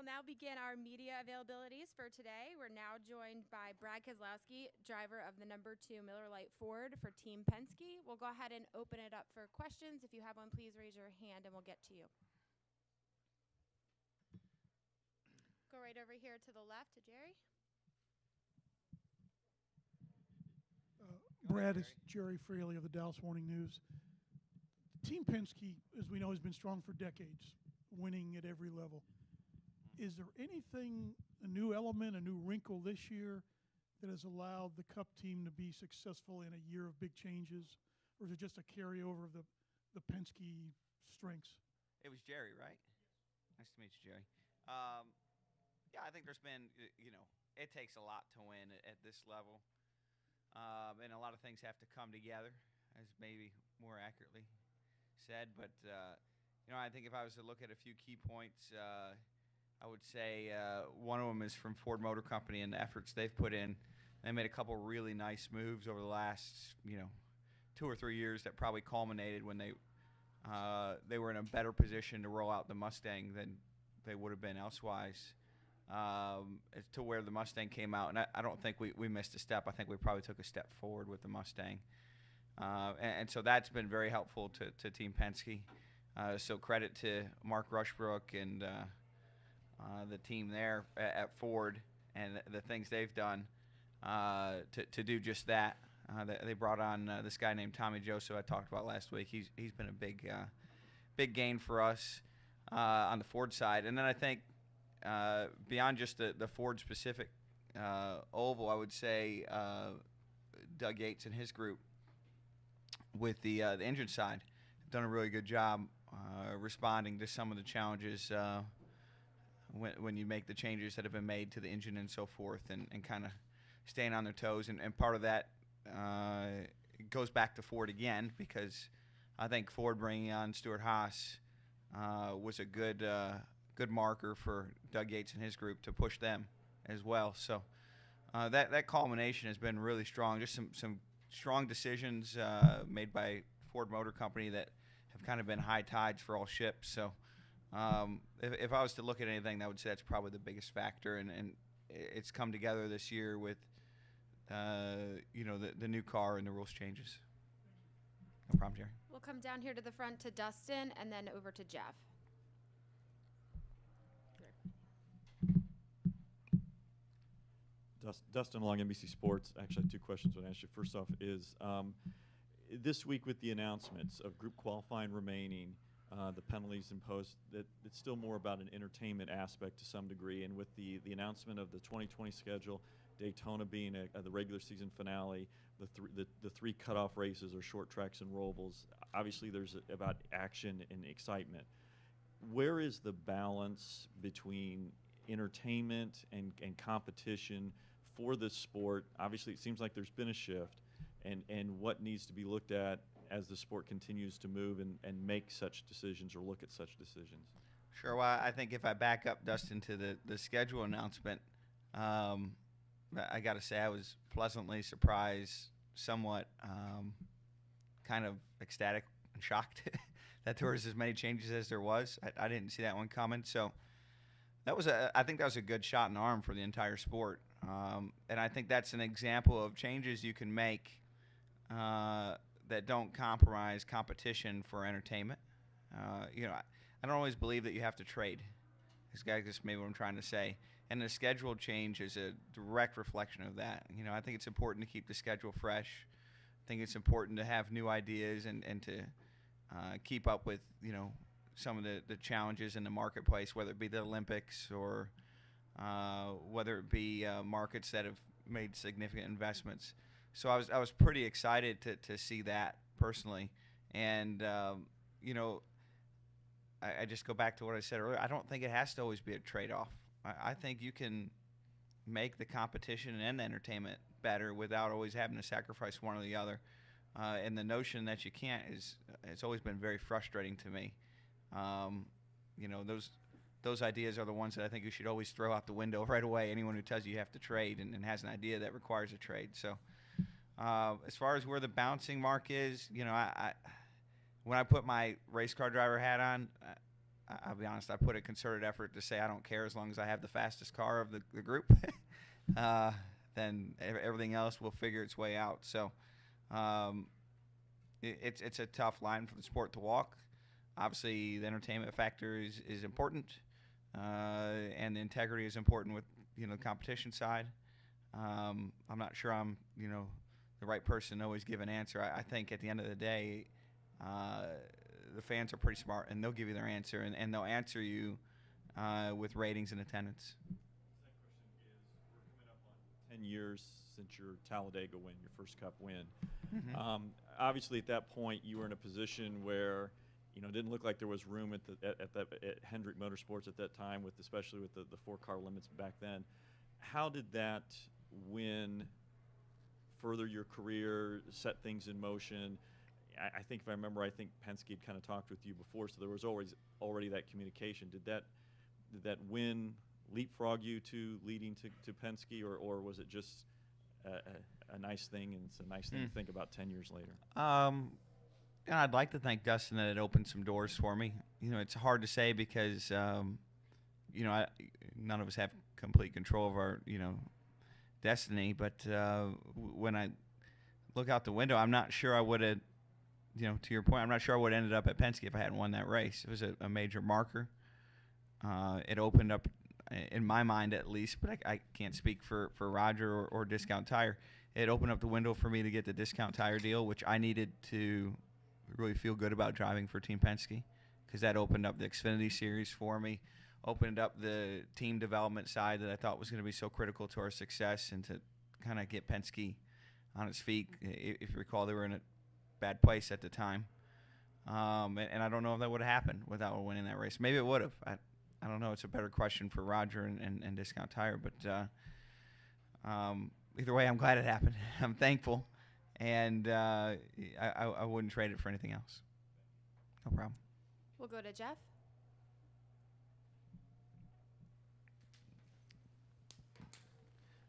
will now begin our media availabilities for today. We're now joined by Brad Keselowski, driver of the number 2 Miller Lite Ford for Team Penske. We'll go ahead and open it up for questions. If you have one, please raise your hand and we'll get to you. Go right over here to the left to Jerry. Brad, it's Jerry Fraley of the Dallas Morning News. Team Penske, as we know, has been strong for decades, winning at every level. Is there anything, a new element, a new wrinkle this year that has allowed the Cup team to be successful in a year of big changes? Or is it just a carryover of the Penske strengths? It was Jerry, right? Nice to meet you, Jerry. Yeah, I think there's been, it takes a lot to win at this level. And a lot of things have to come together, as maybe more accurately said. But, I think if I was to look at a few key points, I would say one of them is from Ford Motor Company and the efforts they've put in. They made a couple really nice moves over the last, 2 or 3 years that probably culminated when they were in a better position to roll out the Mustang than they would have been elsewise. As to where the Mustang came out, and I don't think we missed a step. I think we probably took a step forward with the Mustang. And so that's been very helpful to Team Penske. So credit to Mark Rushbrook and the team there at Ford and the things they've done to do just that. They brought on this guy named Tommy Joso I talked about last week. He's been a big gain for us on the Ford side. And then I think beyond just the Ford-specific oval, I would say Doug Yates and his group with the engine side have done a really good job responding to some of the challenges when you make the changes that have been made to the engine and so forth, and kind of staying on their toes. And part of that goes back to Ford again, because I think Ford bringing on Stuart Haas was a good marker for Doug Yates and his group to push them as well. So that culmination has been really strong. Just some strong decisions made by Ford Motor Company that have kind of been high tides for all ships. So if I was to look at anything, I would say that's probably the biggest factor, and it's come together this year with the new car and the rules changes. No problem, Jerry. We'll come down here to the front to Dustin and then over to Jeff. Dustin Long, NBC Sports. Actually, I have 2 questions I want to ask you. First off is, this week with the announcements of group qualifying remaining, the penalties imposed, that it's still more about an entertainment aspect to some degree, and with the announcement of the 2020 schedule, Daytona being the regular season finale, the 3 cutoff races are short tracks and rollables. Obviously, there's about action and excitement. Where is the balance between entertainment and competition for this sport? Obviously, it seems like there's been a shift, and what needs to be looked at as the sport continues to move and make such decisions or look at such decisions? Sure. Well, I think if I back up, Dustin, to the schedule announcement, I got to say I was pleasantly surprised, somewhat kind of ecstatic and shocked that there was as many changes as there was. I didn't see that one coming. So I think that was a good shot in the arm for the entire sport. And I think that's an example of changes you can make that don't compromise competition for entertainment. I don't always believe that you have to trade. This guy just maybe what I'm trying to say. And the schedule change is a direct reflection of that. I think it's important to keep the schedule fresh. I think it's important to have new ideas and to keep up with, some of the challenges in the marketplace, whether it be the Olympics or whether it be markets that have made significant investments. So I was pretty excited to see that personally. And, I just go back to what I said earlier. I don't think it has to always be a trade-off. I think you can make the competition and the entertainment better without always having to sacrifice one or the other. And the notion that you can't it's always been very frustrating to me. Those ideas are the ones that I think you should always throw out the window right away. Anyone who tells you have to trade and has an idea that requires a trade. So as far as where the bouncing mark is, when I put my race car driver hat on, I'll be honest, I put a concerted effort to say I don't care as long as I have the fastest car of the group. Then everything else will figure its way out. So it's a tough line for the sport to walk. Obviously, the entertainment factor is important, and the integrity is important with the competition side. I'm not sure I'm the right person to always give an answer. I think at the end of the day, the fans are pretty smart, and they'll give you their answer, and they'll answer you with ratings and attendance. Second question is, we're coming up on 10 years since your Talladega win, your first Cup win. Mm-hmm. Obviously, at that point, you were in a position where it didn't look like there was room at Hendrick Motorsports at that time, especially with the 4-car limits back then. How did that win further your career, set things in motion? I think if I remember, I think Penske had kind of talked with you before, so there was already that communication. Did that win leapfrog you to leading to Penske, or was it just a nice thing, and it's a nice thing to think about 10 years later? And I'd like to thank Dustin that it opened some doors for me. It's hard to say because none of us have complete control of our destiny. But when I look out the window, I'm not sure I would have. To your point, I'm not sure I would have ended up at Penske if I hadn't won that race. It was a major marker. It opened up, in my mind at least, but I can't speak for Roger or Discount Tire. It opened up the window for me to get the Discount Tire deal, which I needed to really feel good about driving for Team Penske, because that opened up the Xfinity Series for me, opened up the team development side that I thought was going to be so critical to our success, and to kind of get Penske on its feet. If you recall, they were in a bad place at the time, and I don't know if that would have happened without winning that race. Maybe it would have. I don't know. It's a better question for Roger and Discount Tire, but either way, I'm glad it happened. I'm thankful, and I wouldn't trade it for anything else. No problem. We'll go to Jeff.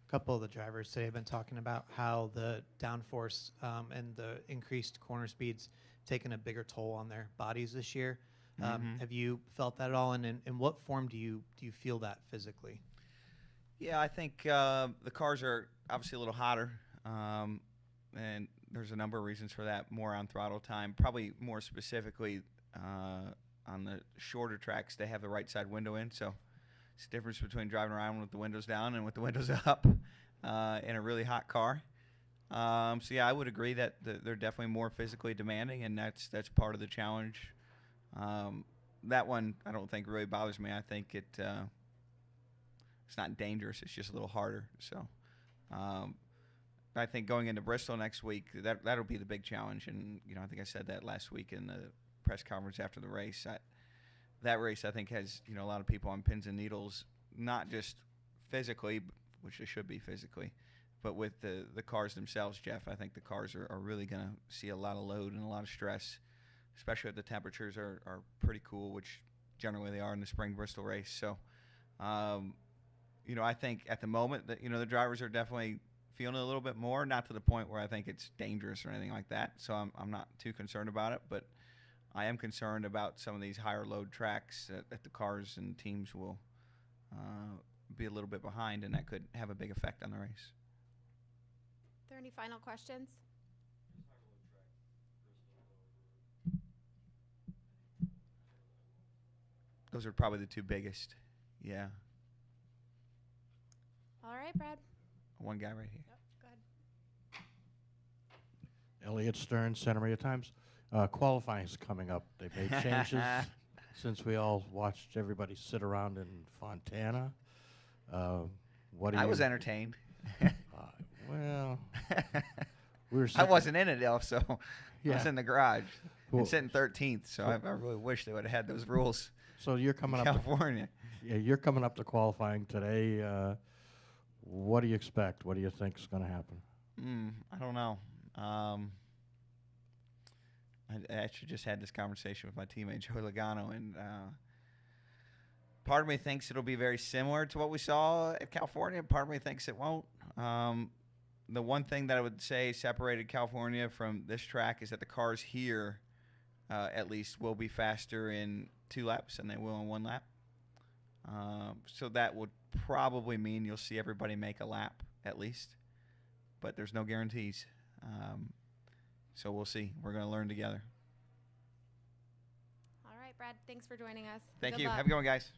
A couple of the drivers today have been talking about how the downforce and the increased corner speeds taken a bigger toll on their bodies this year. Have you felt that at all, and in what form do you feel that physically? Yeah, I think the cars are obviously a little hotter, and there's a number of reasons for that. More on throttle time, probably more specifically on the shorter tracks. They have the right side window in, so it's the difference between driving around with the windows down and with the windows up in a really hot car. So yeah, I would agree that they're definitely more physically demanding, and that's part of the challenge. That one I don't think really bothers me. I think it's not dangerous. It's just a little harder. So I think going into Bristol next week, that'll be the big challenge. And I think I said that last week in the press conference after the race. That race I think has a lot of people on pins and needles, not just physically, which they should be physically, but with the cars themselves, Jeff. I think the cars are really going to see a lot of load and a lot of stress, especially if the temperatures are pretty cool, which generally they are in the spring Bristol race. So, I think at the moment that, the drivers are definitely feeling it a little bit more, not to the point where I think it's dangerous or anything like that. So I'm not too concerned about it, but I am concerned about some of these higher load tracks that the cars and teams will be a little bit behind, and that could have a big effect on the race. Are there any final questions? Those are probably the two biggest. Yeah. All right, Brad. One guy right here. Yep, go ahead. Elliot Stern, Santa Maria Times. Qualifying is coming up. They've made changes since we all watched everybody sit around in Fontana. I was entertained. Well, we were. I wasn't in it, though, so Yeah. I was in the garage Cool. and sitting 13th. So I really wish they would have had those rules. So you're coming in up. California. You're coming up to qualifying today. What do you expect? What do you think is going to happen? I don't know. I actually just had this conversation with my teammate Joey Logano, and part of me thinks it'll be very similar to what we saw at California. Part of me thinks it won't. The one thing that I would say separated California from this track is that the cars here at least will be faster in 2 laps than they will in 1 lap. So that would probably mean you'll see everybody make a lap at least, but there's no guarantees. So we'll see. We're going to learn together. All right, Brad, thanks for joining us. Thank Good you. luck. Have a good one, guys.